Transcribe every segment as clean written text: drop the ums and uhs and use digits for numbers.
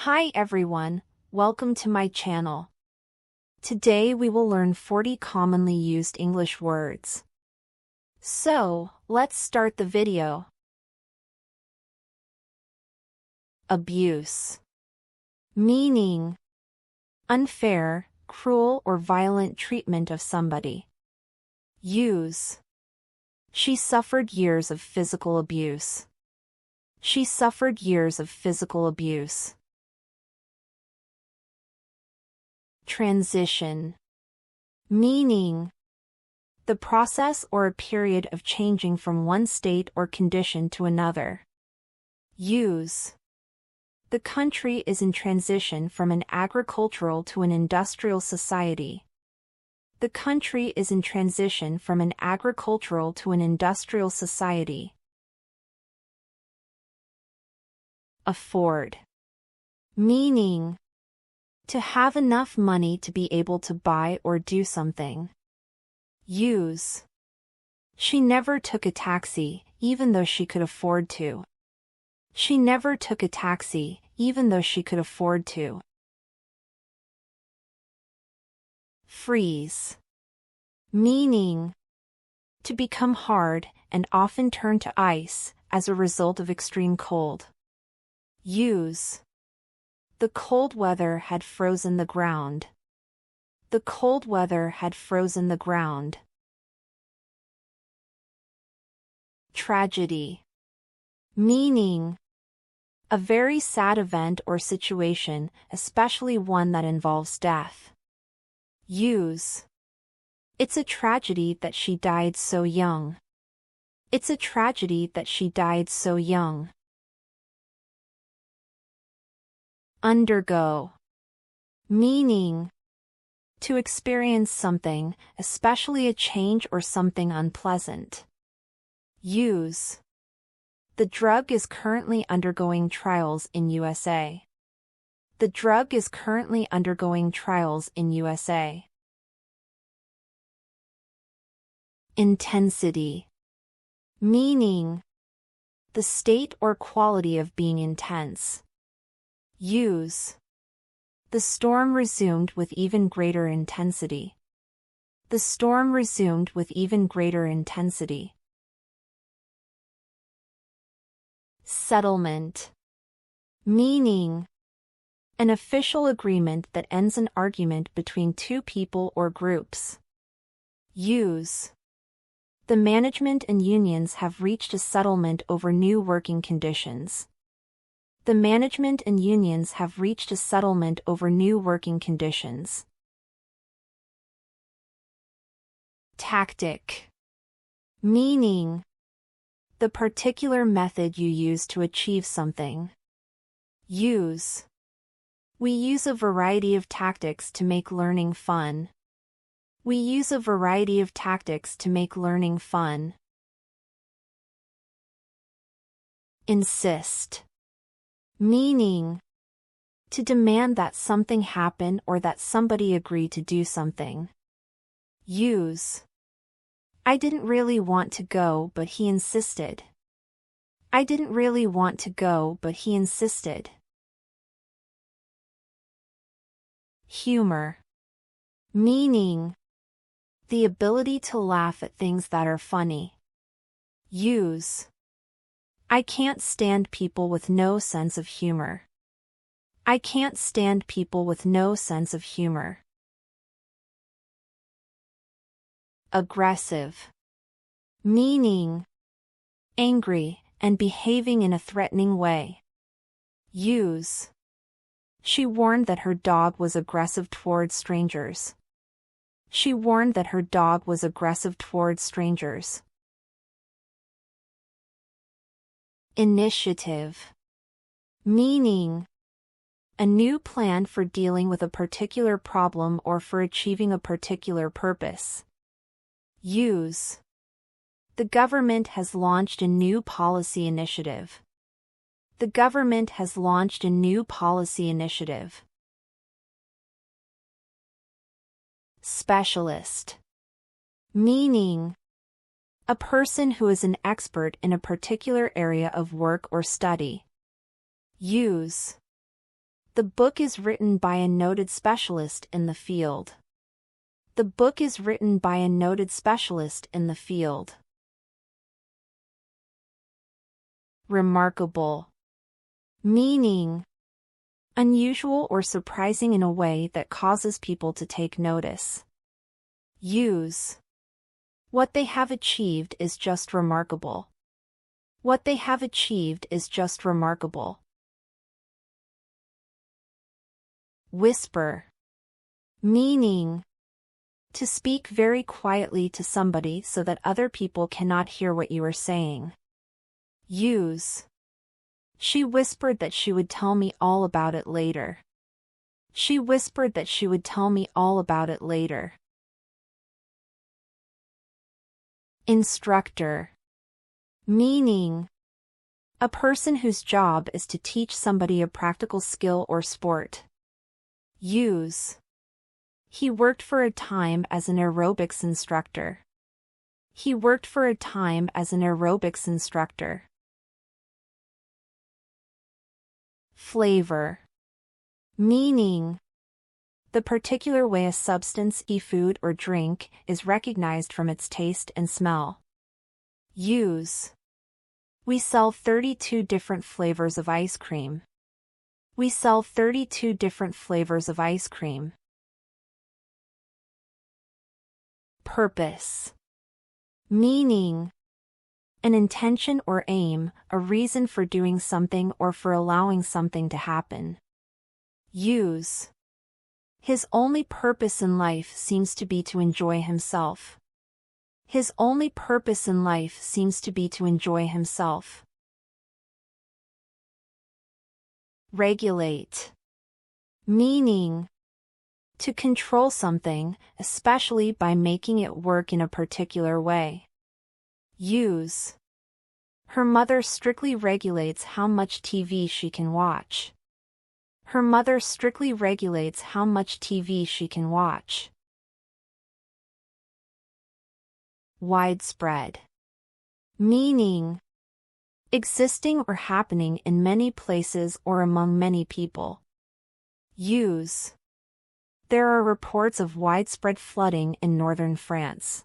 Hi everyone, welcome to my channel. Today we will learn 40 commonly used English words. So, let's start the video. Abuse. Meaning: unfair, cruel or violent treatment of somebody. Use. She suffered years of physical abuse. She suffered years of physical abuse. Transition. Meaning: the process or a period of changing from one state or condition to another. Use. The country is in transition from an agricultural to an industrial society. The country is in transition from an agricultural to an industrial society. Afford. Meaning: to have enough money to be able to buy or do something. Use. She never took a taxi, even though she could afford to. She never took a taxi, even though she could afford to. Freeze. Meaning: to become hard and often turn to ice as a result of extreme cold. Use. The cold weather had frozen the ground. The cold weather had frozen the ground. Tragedy. Meaning: a very sad event or situation, especially one that involves death. Use. It's a tragedy that she died so young. It's a tragedy that she died so young. Undergo. Meaning: to experience something, especially a change or something unpleasant. Use. The drug is currently undergoing trials in USA. The drug is currently undergoing trials in USA. Intensity. Meaning: the state or quality of being intense. Use. The storm resumed with even greater intensity. The storm resumed with even greater intensity. Settlement. Meaning: an official agreement that ends an argument between two people or groups. Use. The management and unions have reached a settlement over new working conditions. The management and unions have reached a settlement over new working conditions. Tactic. Meaning: the particular method you use to achieve something. Use. We use a variety of tactics to make learning fun. We use a variety of tactics to make learning fun. Insist. Meaning: to demand that something happen or that somebody agree to do something. Use. I didn't really want to go, but he insisted. I didn't really want to go, but he insisted. Humor. Meaning: the ability to laugh at things that are funny. Use. I can't stand people with no sense of humor. I can't stand people with no sense of humor. Aggressive. Meaning: angry and behaving in a threatening way. Use. She warned that her dog was aggressive towards strangers. She warned that her dog was aggressive towards strangers. Initiative. Meaning: a new plan for dealing with a particular problem or for achieving a particular purpose. Use. The government has launched a new policy initiative. The government has launched a new policy initiative. Specialist. Meaning: a person who is an expert in a particular area of work or study. Use. The book is written by a noted specialist in the field. The book is written by a noted specialist in the field. Remarkable. Meaning, unusual or surprising in a way that causes people to take notice. Use. What they have achieved is just remarkable. What they have achieved is just remarkable. Whisper. Meaning, to speak very quietly to somebody so that other people cannot hear what you are saying. Use. She whispered that she would tell me all about it later. She whispered that she would tell me all about it later. Instructor. Meaning, a person whose job is to teach somebody a practical skill or sport. Use. He worked for a time as an aerobics instructor. He worked for a time as an aerobics instructor. Flavor. Meaning, the particular way a substance, food or drink, is recognized from its taste and smell. Use. We sell 32 different flavors of ice cream. We sell 32 different flavors of ice cream. Purpose. Meaning, an intention or aim, a reason for doing something or for allowing something to happen. Use. His only purpose in life seems to be to enjoy himself. His only purpose in life seems to be to enjoy himself. Regulate. Meaning, to control something, especially by making it work in a particular way. Use. Her mother strictly regulates how much TV she can watch. Her mother strictly regulates how much TV she can watch. Widespread. Meaning, existing or happening in many places or among many people. Use. There are reports of widespread flooding in northern France.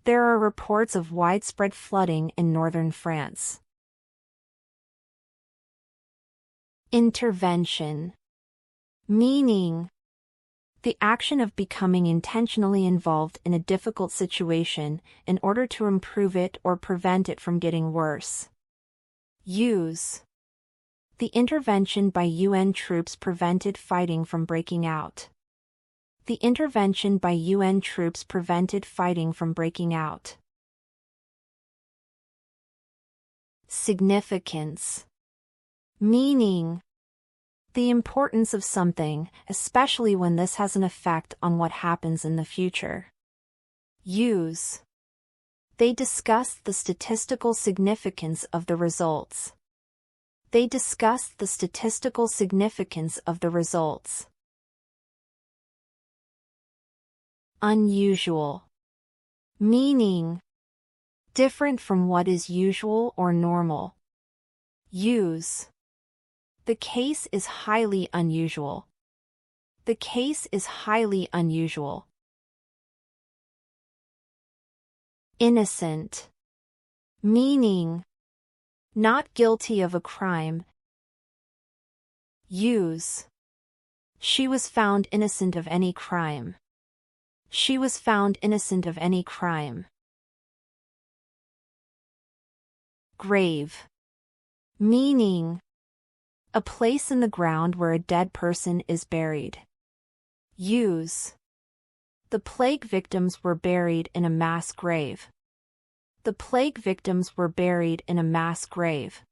There are reports of widespread flooding in northern France. Intervention. Meaning, the action of becoming intentionally involved in a difficult situation in order to improve it or prevent it from getting worse. Use. The intervention by UN troops prevented fighting from breaking out. The intervention by UN troops prevented fighting from breaking out. Significance. Meaning, the importance of something, especially when this has an effect on what happens in the future. Use. They discussed the statistical significance of the results. They discussed the statistical significance of the results. Unusual. Meaning, different from what is usual or normal. Use. The case is highly unusual. The case is highly unusual. Innocent. Meaning, not guilty of a crime. Use. She was found innocent of any crime. She was found innocent of any crime. Grave. Meaning, a place in the ground where a dead person is buried. Use. The plague victims were buried in a mass grave. The plague victims were buried in a mass grave.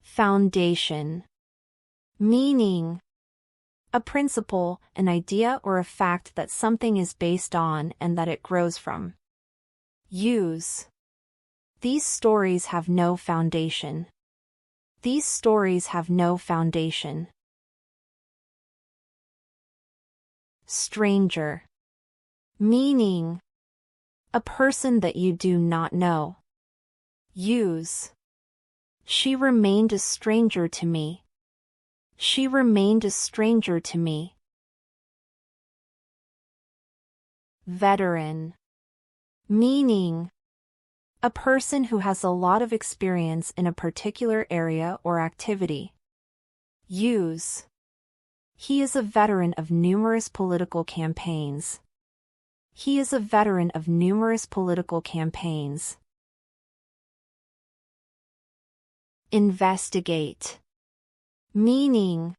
Foundation. Meaning, a principle, an idea or a fact that something is based on and that it grows from. Use. These stories have no foundation. These stories have no foundation. Stranger. Meaning, a person that you do not know. Use. She remained a stranger to me. She remained a stranger to me. Veteran. Meaning, a person who has a lot of experience in a particular area or activity. Use. He is a veteran of numerous political campaigns. He is a veteran of numerous political campaigns. Investigate. Meaning,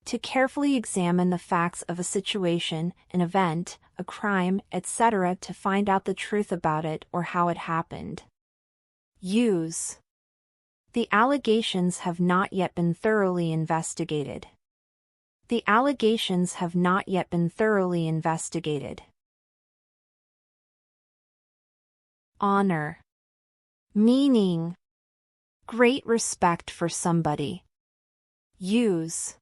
to carefully examine the facts of a situation, an event, a crime, etc. to find out the truth about it or how it happened. Use. The allegations have not yet been thoroughly investigated. The allegations have not yet been thoroughly investigated. Honor. Meaning, great respect for somebody. Use.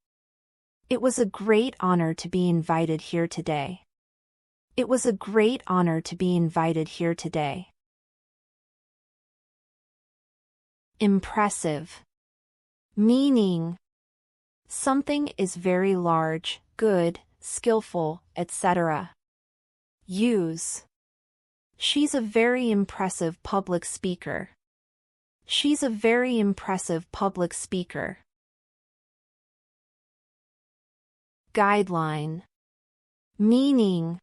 It was a great honor to be invited here today. It was a great honor to be invited here today. Impressive. Meaning, something is very large, good, skillful, etc. Use. She's a very impressive public speaker. She's a very impressive public speaker. Guideline. Meaning,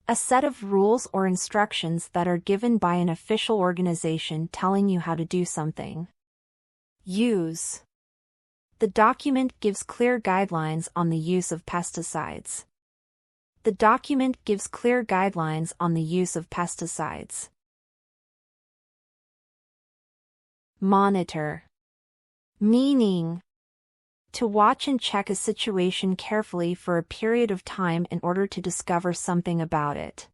a set of rules or instructions that are given by an official organization telling you how to do something. Use. The document gives clear guidelines on the use of pesticides. The document gives clear guidelines on the use of pesticides. Monitor. Meaning, to watch and check a situation carefully for a period of time in order to discover something about it.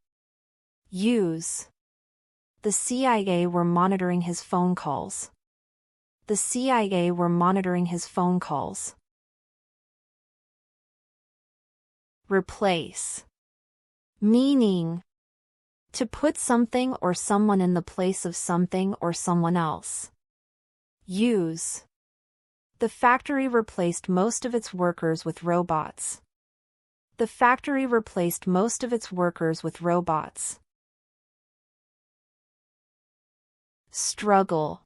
Use. The CIA were monitoring his phone calls. The CIA were monitoring his phone calls. Replace. Meaning, to put something or someone in the place of something or someone else. Use. The factory replaced most of its workers with robots. The factory replaced most of its workers with robots. Struggle.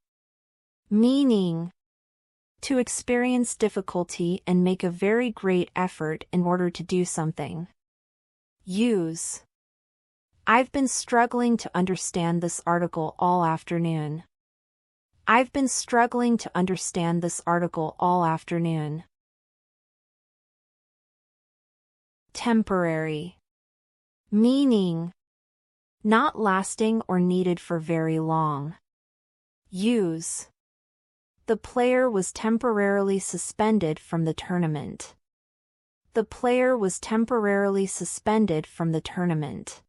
Meaning, to experience difficulty and make a very great effort in order to do something. Use. I've been struggling to understand this article all afternoon. I've been struggling to understand this article all afternoon. Temporary. Meaning, not lasting or needed for very long. Use. The player was temporarily suspended from the tournament. The player was temporarily suspended from the tournament.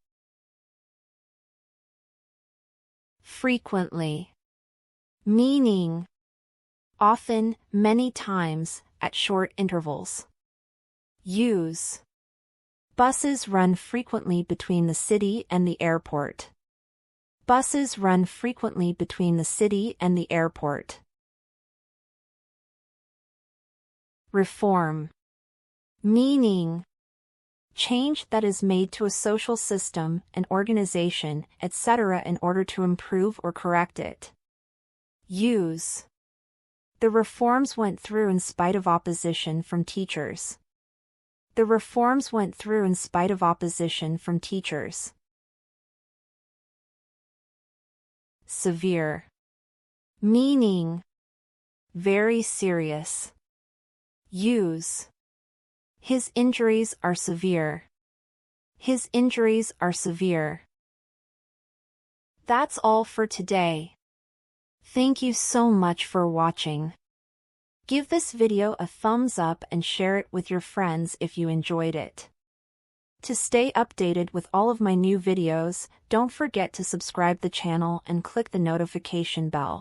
Frequently. Meaning, often, many times, at short intervals. Use. Buses run frequently between the city and the airport. Buses run frequently between the city and the airport. Reform. Meaning, change that is made to a social system, an organization, etc. in order to improve or correct it. Use. The reforms went through in spite of opposition from teachers. The reforms went through in spite of opposition from teachers. Severe. Meaning, very serious. Use. His injuries are severe. His injuries are severe. That's all for today. Thank you so much for watching. Give this video a thumbs up and share it with your friends if you enjoyed it. To stay updated with all of my new videos, don't forget to subscribe the channel and click the notification bell.